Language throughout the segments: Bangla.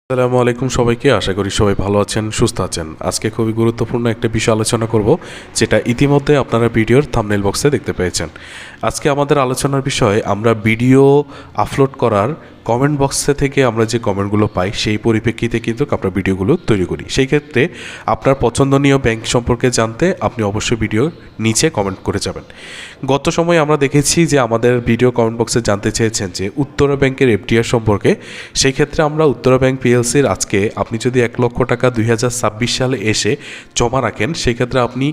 আসসালামু আলাইকুম সবাইকে। আশা করি সবাই ভালো আছেন, সুস্থ আছেন। আজকে খুবই গুরুত্বপূর্ণ একটা বিষয় আলোচনা করব, যেটা ইতিমধ্যে আপনারা ভিডিওর থাম্বনেল বক্সে দেখতে পেয়েছেন। আজকে আমাদের আলোচনার বিষয়, আমরা ভিডিও আপলোড করার কমেন্ট বক্সে থেকে আমরা যে কমেন্টগুলো পাই সেই পরিপ্রেক্ষিতে কিন্তু আমরা ভিডিওগুলো তৈরি করি। সেই ক্ষেত্রে আপনার পছন্দনীয় ব্যাংক সম্পর্কে জানতে আপনি অবশ্যই ভিডিওর নিচে কমেন্ট করে যাবেন। গত সময়ে আমরা দেখেছি যে আমাদের ভিডিও কমেন্ট বক্সে জানতে চেয়েছেন যে উত্তরা ব্যাংকের এফডিআর সম্পর্কে। সেই ক্ষেত্রে আমরা উত্তরা ব্যাংক পিএলসির আজকে আপনি যদি 1 লক্ষ টাকা 2026 সালে এসে জমা রাখেন, সেই ক্ষেত্রে আপনি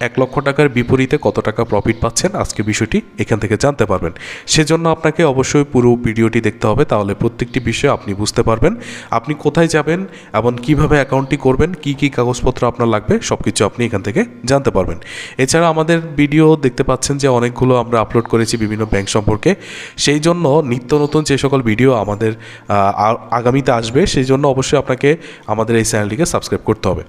1 লক্ষ টাকার বিপরীতে কত টাকা প্রফিট পাচ্ছেন আজকে বিষয়টি এখান থেকে জানতে পারবেন। সেজন্য আপনাকে অবশ্যই পুরো ভিডিওটি দেখতে হবে, তাহলে প্রত্যেকটি বিষয় আপনি বুঝতে পারবেন। আপনি কোথায় যাবেন এবং কিভাবে অ্যাকাউন্টটি করবেন, কি কি কাগজপত্র আপনার লাগবে, সব কিছু আপনি এখান থেকে জানতে পারবেন। এছাড়া আমাদের ভিডিও দেখতে পাচ্ছেন যে অনেকগুলো আমরা আপলোড করেছি বিভিন্ন ব্যাংক সম্পর্কে। সেই জন্য নিত্য নতুন যে সকল ভিডিও আমাদের আগামীতে আসবে, সেই জন্য অবশ্যই আপনাকে আমাদের এই চ্যানেলটিকে সাবস্ক্রাইব করতে হবে।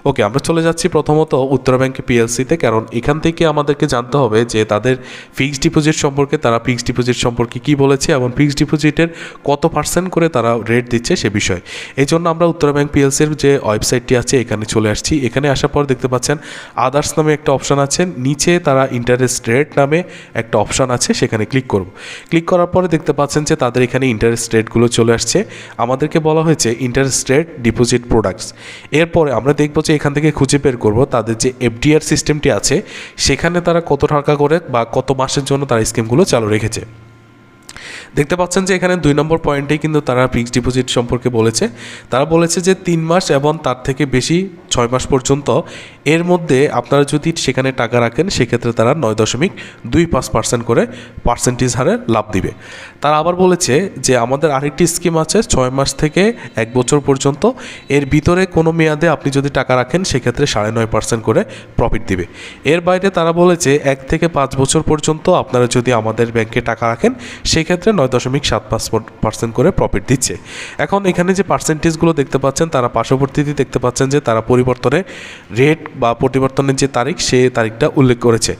ওকে, আমরা চলে যাচ্ছি প্রথমত উত্তরা ব্যাংক পিএলসিতে, কারণ এখান থেকে আমাদেরকে জানতে হবে যে তাদের ফিক্সড ডিপোজিট সম্পর্কে, তারা ফিক্সড ডিপোজিট সম্পর্কে কী বলেছে এবং ফিক্সড ডিপোজিটের কত পার্সেন্ট করে তারা রেট দিচ্ছে সে বিষয়। এই জন্য আমরা উত্তরা ব্যাংক পিএলসির যে ওয়েবসাইটটি আছে এখানে চলে আসছি। এখানে আসার পর দেখতে পাচ্ছেন আদার্স নামে একটা অপশান আছে, নিচে তারা ইন্টারেস্ট রেট নামে একটা অপশান আছে, সেখানে ক্লিক করব। ক্লিক করার পরে দেখতে পাচ্ছেন যে তাদের এখানে ইন্টারেস্ট রেটগুলো চলে আসছে। আমাদেরকে বলা হয়েছে ইন্টারেস্ট রেট ডিপোজিট প্রোডাক্টস। এরপরে আমরা দেখব যে এখান থেকে খুঁজে বের করব তাদের যে এফডিআর সিস্টেমটি আছে সেখানে তারা কত টাকা করে বা কত মাসের জন্য তারা স্কিমগুলো চালু রেখেছে। দেখতে পাচ্ছেন যে এখানে 2 নম্বর পয়েন্টেই কিন্তু তারা ফিক্সড ডিপোজিট সম্পর্কে বলেছে। তারা বলেছে যে 3 মাস এবং তার থেকে বেশি 6 মাস পর্যন্ত এর মধ্যে আপনারা যদি সেখানে টাকা রাখেন, সেক্ষেত্রে তারা 9.25% করে পার্সেন্টেজ হারে লাভ দিবে। তারা আবার বলেছে যে আমাদের আরেকটি স্কিম আছে 6 মাস থেকে 1 বছর পর্যন্ত, এর ভিতরে কোনো মেয়াদে আপনি যদি টাকা রাখেন সেক্ষেত্রে 9.5% করে প্রফিট দিবে। এর বাইরে তারা বলেছে 1 থেকে 5 বছর পর্যন্ত আপনারা যদি আমাদের ব্যাংকে টাকা রাখেন সেক্ষেত্রে 9.75% করে প্রফিট দিচ্ছে। এখন এখানে যে পার্সেন্টেজগুলো দেখতে পাচ্ছেন, তারা পার্শ্ববর্তীতে দেখতে পাচ্ছেন যে তারা পরিবর্তনের রেট বা পরিবর্তনের যে তারিখ, সে তারিখটা উল্লেখ করেছে।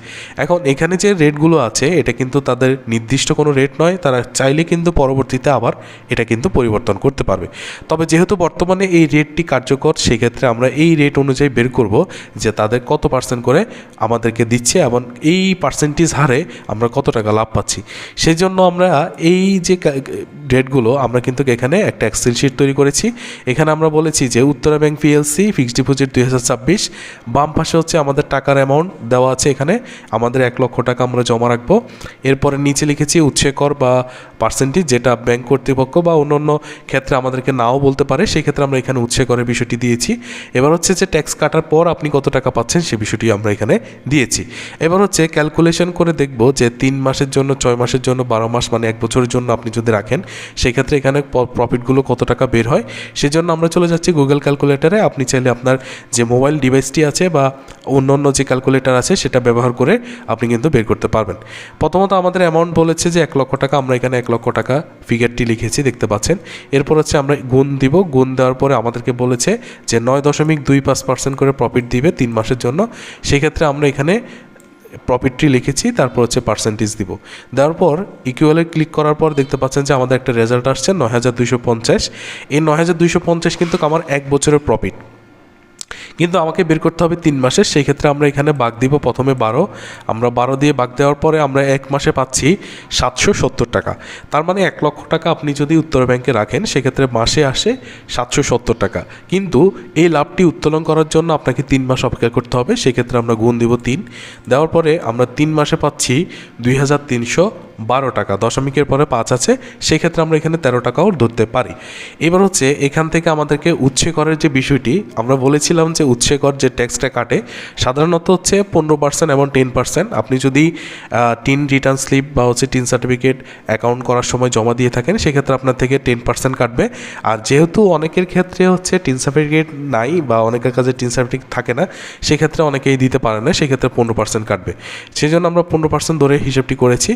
এখন এখানে যে রেটগুলো আছে এটা কিন্তু তাদের নির্দিষ্ট কোনো রেট নয়, তারা চাইলে কিন্তু পরবর্তীতে আবার এটা কিন্তু পরিবর্তন করতে পারবে। তবে যেহেতু বর্তমানে এই রেটটি কার্যকর, সেক্ষেত্রে আমরা এই রেট অনুযায়ী বের করব যে তাদের কত পার্সেন্ট করে আমাদেরকে দিচ্ছে এবং এই পার্সেন্টেজ হারে আমরা কত টাকা লাভ পাচ্ছি। সেই জন্য আমরা এই যে রেটগুলো আমরা কিন্তু এখানে একটা এক্সেল শিট তৈরি করেছি। এখানে আমরা বলেছি যে Uttara bank PLC fixed deposit 2026, বাম পাশে হচ্ছে আমাদের টাকার অ্যামাউন্ট দেওয়া আছে। এখানে আমাদের 1 লক্ষ টাকা আমরা জমা রাখবো। এরপরে নিচে লিখেছি উৎসে কর বা পার্সেন্টেজ, যেটা ব্যাংক কর্তৃপক্ষ বা অন্য ক্ষেত্রে আমাদেরকে নাও বলতে পারে, সেই ক্ষেত্রে আমরা এখানে উৎসে করের বিষয়টি দিয়েছি। এবার হচ্ছে যে ট্যাক্স কাটার পর আপনি কত টাকা পাচ্ছেন সে বিষয়টি আমরা এখানে দিয়েছি। এবার হচ্ছে ক্যালকুলেশন করে দেখব যে 3 মাসের জন্য, 6 মাসের জন্য, 12 মাস মানে 1 বছরের জন্য আপনি যদি রাখেন সেক্ষেত্রে এখানে প্রফিটগুলো কত টাকা বের হয়। সেজন্য আমরা চলে যাচ্ছি গুগল ক্যালকুলেটারে। আপনি চাইলে আপনার যে মোবাইল ডিভাইসটি আছে বা অন্য যে ক্যালকুলেটার আছে সেটা ব্যবহার করে আপনি কিন্তু বের করতে পারবেন। প্রথমত আমাদের অ্যামাউন্ট বলেছে যে 1 লক্ষ টাকা, আমরা এখানে 1 লক্ষ টাকা ফিগারটি লিখেছি, দেখতে পাচ্ছেন। এরপর হচ্ছে আমরা গুণ দিব, গুণ দেওয়ার পরে আমাদেরকে বলেছে যে 9.25% করে প্রফিট দিবে 3 মাসের জন্য। সেক্ষেত্রে আমরা এখানে প্রফিটটি লিখেছি, তারপর হচ্ছে পার্সেন্টেজ দিব। দেওয়ার পর ইকুয়ালে ক্লিক করার পর দেখতে পাচ্ছেন যে আমাদের একটা রেজাল্ট আসছে 9,250। এই 9,250 কিন্তু আমার 1 বছরের প্রফিট, কিন্তু আমাকে বের করতে হবে 3 মাসের। সেই ক্ষেত্রে আমরা এখানে ভাগ দিব প্রথমে 12, আমরা 12 দিয়ে ভাগ দেওয়ার পরে আমরা 1 মাসে পাচ্ছি 770 টাকা। তার মানে 1 লক্ষ টাকা আপনি যদি উত্তরা ব্যাংকে রাখেন সেক্ষেত্রে মাসে আসে 770 টাকা। কিন্তু এই লাভটি উত্তোলন করার জন্য আপনাকে 3 মাস অপেক্ষা করতে হবে। সেক্ষেত্রে আমরা গুণ দিব 3, দেওয়ার পরে আমরা 3 মাসে পাচ্ছি 2,312 টাকা। দশমিকের পরে 5 আছে, সেক্ষেত্রে আমরা এখানে 13 টাকাও ধরতে পারি। এবার হচ্ছে এখান থেকে আমাদেরকে উৎসে করের যে বিষয়টি, আমরা বলেছিলাম যে উৎসে কর যে ট্যাক্সটা কাটে সাধারণত হচ্ছে 15% এবং 10%। আপনি যদি টিন রিটার্ন স্লিপ বা হচ্ছে টিন সার্টিফিকেট অ্যাকাউন্ট করার সময় জমা দিয়ে থাকেন সেক্ষেত্রে আপনার থেকে 10% কাটবে। আর যেহেতু অনেকের ক্ষেত্রে হচ্ছে টিন সার্টিফিকেট নাই বা অনেকের কাছে টিন সার্টিফিকেট থাকে না, সেক্ষেত্রে অনেকেই দিতে পারে না, সেক্ষেত্রে 15% কাটবে। সেই জন্য আমরা 15% ধরে হিসেবটি করেছি।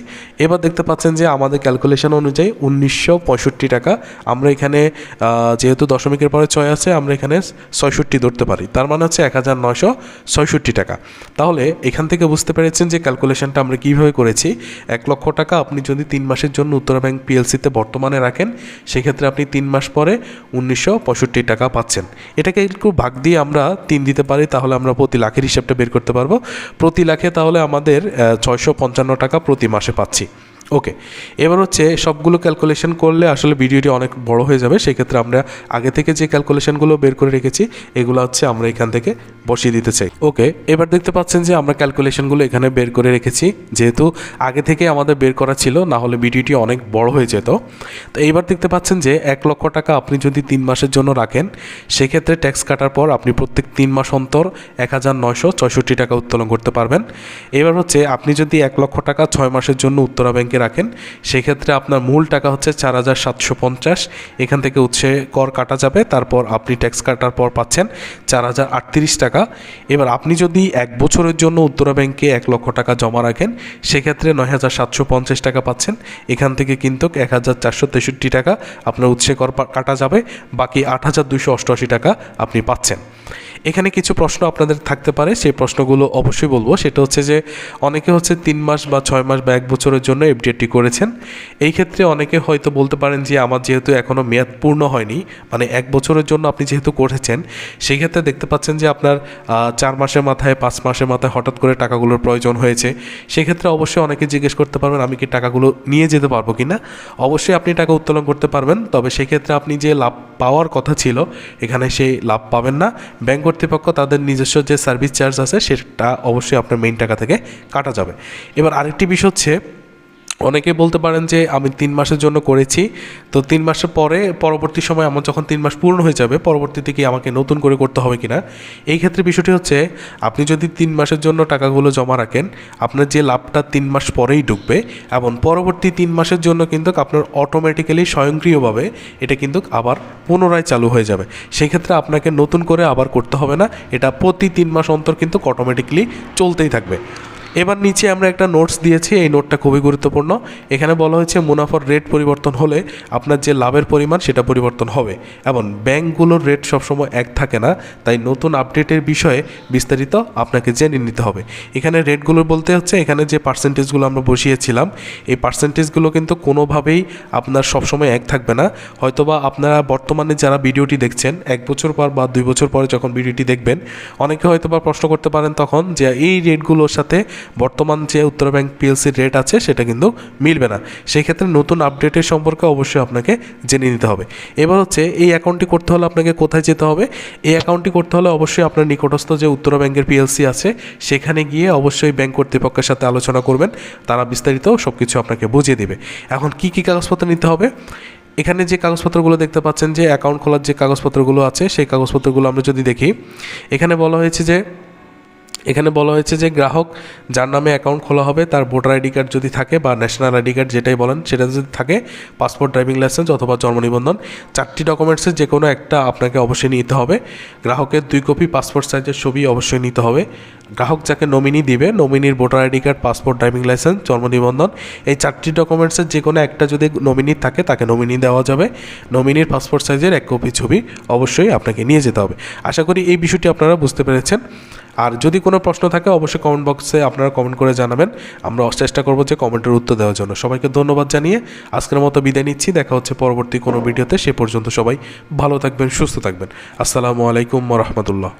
এবার দেখতে পাচ্ছেন যে আমাদের ক্যালকুলেশন অনুযায়ী 1965 টাকা। আমরা এখানে যেহেতু দশমিকের পরে 6 আছে, আমরা এখানে 66 ধরতে পারি, তার মানে হচ্ছে 1966 টাকা। তাহলে এখান থেকে বুঝতে পেরেছেন যে ক্যালকুলেশনটা আমরা কীভাবে করেছি। 1 লক্ষ টাকা আপনি যদি 3 মাসের জন্য উত্তরা ব্যাংক পিএলসিতে বর্তমানে রাখেন, সেক্ষেত্রে আপনি 3 মাস পরে 1965 টাকা পাচ্ছেন। এটাকে একটু ভাগ দিয়ে আমরা 3 দিতে পারি, তাহলে আমরা প্রতি লাখের হিসাবটা বের করতে পারবো। প্রতি লাখে তাহলে আমাদের 655 টাকা প্রতি মাসে পাচ্ছি। ওকে, এবার হচ্ছে সবগুলো ক্যালকুলেশন করলে আসলে ভিডিওটি অনেক বড় হয়ে যাবে, সেক্ষেত্রে আমরা আগে থেকে যে ক্যালকুলেশনগুলো বের করে রেখেছি এগুলো হচ্ছে আমরা এখান থেকে বসিয়ে দিতে চাই। ওকে, এবার দেখতে পাচ্ছেন যে আমরা ক্যালকুলেশনগুলো এখানে বের করে রেখেছি, যেহেতু আগে থেকে আমাদের বের করা ছিল, না হলে ভিডিওটি অনেক বড় হয়ে যেত। তো এইবার দেখতে পাচ্ছেন যে 1 লক্ষ টাকা আপনি যদি 3 মাসের জন্য রাখেন, সেক্ষেত্রে ট্যাক্স কাটার পর আপনি প্রত্যেক 3 মাস অন্তর 1964 টাকা উত্তোলন করতে পারবেন। এবার হচ্ছে আপনি যদি 1 লক্ষ টাকা 6 মাসের জন্য উত্তরা ব্যাংকে রাখেন, সেক্ষেত্রে আপনার মূল টাকা হচ্ছে 4750। এখান থেকে উৎসে কর কাটা যাবে, তারপর আপনি ট্যাক্স কাটার পর পাচ্ছেন 4038 টাকা। এবার আপনি যদি 1 বছরের জন্য উত্তরা ব্যাংকে 1 লক্ষ টাকা জমা রাখেন, সেক্ষেত্রে 9750 টাকা পাচ্ছেন। এখান থেকে কিন্তু 1463 টাকা আপনার উৎসে কর কাটা যাবে, বাকি 8288 টাকা আপনি পাচ্ছেন। এখানে কিছু প্রশ্ন আপনাদের থাকতে পারে, সেই প্রশ্নগুলো অবশ্যই বলবো। সেটা হচ্ছে যে অনেকে হচ্ছে 3 মাস বা 6 মাস বা 1 বছরের জন্য এফডিআরটি করেছেন। এই ক্ষেত্রে অনেকে হয়তো বলতে পারেন যে আমার যেহেতু এখনও মেয়াদ পূর্ণ হয়নি, মানে 1 বছরের জন্য আপনি যেহেতু করেছেন, সেই ক্ষেত্রে দেখতে পাচ্ছেন যে আপনার 4 মাসের মাথায় 5 মাসের মাথায় হঠাৎ করে টাকাগুলোর প্রয়োজন হয়েছে। সেক্ষেত্রে অবশ্যই অনেকে জিজ্ঞেস করতে পারবেন আমি কি টাকাগুলো নিয়ে যেতে পারবো কি না। অবশ্যই আপনি টাকা উত্তোলন করতে পারবেন, তবে সেক্ষেত্রে আপনি যে লাভ পাওয়ার কথা ছিল এখানে সেই লাভ পাবেন না। ব্যাংক কর্তৃপক্ষ তাদের নিজস্ব যে সার্ভিস চার্জ আছে সেটা অবশ্যই আপনার মেইন টাকা থেকে কাটা যাবে। এবার আরেকটি বিষয় হচ্ছে, অনেকে বলতে পারেন যে আমি 3 মাসের জন্য করেছি, তো 3 মাসের পরে পরবর্তী সময় আমার যখন 3 মাস পূর্ণ হয়ে যাবে, পরবর্তীতে কি আমাকে নতুন করে করতে হবে কিনা। এই ক্ষেত্রে বিষয়টি হচ্ছে আপনি যদি 3 মাসের জন্য টাকাগুলো জমা রাখেন, আপনার যে লাভটা 3 মাস পরেই ঢুকবে, এবং পরবর্তী 3 মাসের জন্য কিন্তু আপনার অটোমেটিক্যালি স্বয়ংক্রিয়ভাবে এটা কিন্তু আবার পুনরায় চালু হয়ে যাবে। সেই ক্ষেত্রে আপনাকে নতুন করে আবার করতে হবে না, এটা প্রতি 3 মাস অন্তর কিন্তু অটোমেটিক্যালি চলতেই থাকবে। এবার নিচে আমরা একটা নোটস দিয়েছি, এই নোটটা খুবই গুরুত্বপূর্ণ। এখানে বলা হয়েছে মুনাফার রেট পরিবর্তন হলে আপনার যে লাভের পরিমাণ সেটা পরিবর্তন হবে, এবং ব্যাংকগুলোর রেট সবসময় এক থাকে না, তাই নতুন আপডেটের বিষয়ে বিস্তারিত আপনাকে জেনে নিতে হবে। এখানে রেটগুলো বলতে হচ্ছে এখানে যে পার্সেন্টেজগুলো আমরা বসিয়েছিলাম, এই পার্সেন্টেজগুলো কিন্তু কোনোভাবেই আপনার সবসময় এক থাকবে না। হয়তোবা আপনারা বর্তমানে যারা ভিডিওটি দেখছেন 1 বছর পর বা 2 বছর পরে যখন ভিডিওটি দেখবেন, অনেকে হয়তোবা প্রশ্ন করতে পারেন তখন যে এই রেটগুলোর সাথে বর্তমান যে উত্তরা ব্যাংক পিএলসির রেট আছে সেটা কিন্তু মিলবে না। সেই ক্ষেত্রে নতুন আপডেটের সম্পর্কে অবশ্যই আপনাকে জেনে নিতে হবে। এবার হচ্ছে এই অ্যাকাউন্টটি করতে হলে আপনাকে কোথায় যেতে হবে। এই অ্যাকাউন্টটি করতে হলে অবশ্যই আপনার নিকটস্থ যে উত্তরা ব্যাংকের পিএলসি আছে সেখানে গিয়ে অবশ্যই ব্যাংক কর্তৃপক্ষের সাথে আলোচনা করবেন, তারা বিস্তারিত সব কিছু আপনাকে বুঝিয়ে দেবে। এখন কি কি কাগজপত্র নিতে হবে, এখানে যে কাগজপত্রগুলো দেখতে পাচ্ছেন যে অ্যাকাউন্ট খোলার যে কাগজপত্রগুলো আছে, সেই কাগজপত্রগুলো আমরা যদি দেখি, এখানে বলা হয়েছে যে গ্রাহক যার নামে অ্যাকাউন্ট খোলা হবে তার ভোটার আইডি কার্ড যদি থাকে বা ন্যাশনাল আইডি কার্ড যেটাই বলেন সেটা যদি থাকে, পাসপোর্ট, ড্রাইভিং লাইসেন্স অথবা জন্ম নিবন্ধন, 4টি ডকুমেন্টসের যে কোনো একটা আপনাকে অবশ্যই নিতে হবে। গ্রাহকের 2 কপি পাসপোর্ট সাইজের ছবি অবশ্যই নিতে হবে। গ্রাহক যাকে নমিনি দিবে, নমিনির voter ID card, passport, driving licence, জন্ম নিবন্ধন, এই 4টি ডকুমেন্টসের যে কোনো একটা যদি নমিনি থাকে তাকে নমিনি দেওয়া যাবে। নমিনির পাসপোর্ট সাইজের 1 কপি ছবি অবশ্যই আপনাকে নিয়ে যেতে হবে। আশা করি এই বিষয়টি আপনারা বুঝতে পেরেছেন। আর যদি কোনো প্রশ্ন থাকে অবশ্যই কমেন্ট বক্সে আপনারা কমেন্ট করে জানাবেন, আমরা চেষ্টা করব যে কমেন্টের উত্তর দেওয়ার জন্য। সবাইকে ধন্যবাদ জানিয়ে আজকের মতো বিদায় নিচ্ছি, দেখা হচ্ছে পরবর্তী কোনো ভিডিওতে। সে পর্যন্ত সবাই ভালো থাকবেন, সুস্থ থাকবেন। আসসালামু আলাইকুম ওয়া রাহমাতুল্লাহ।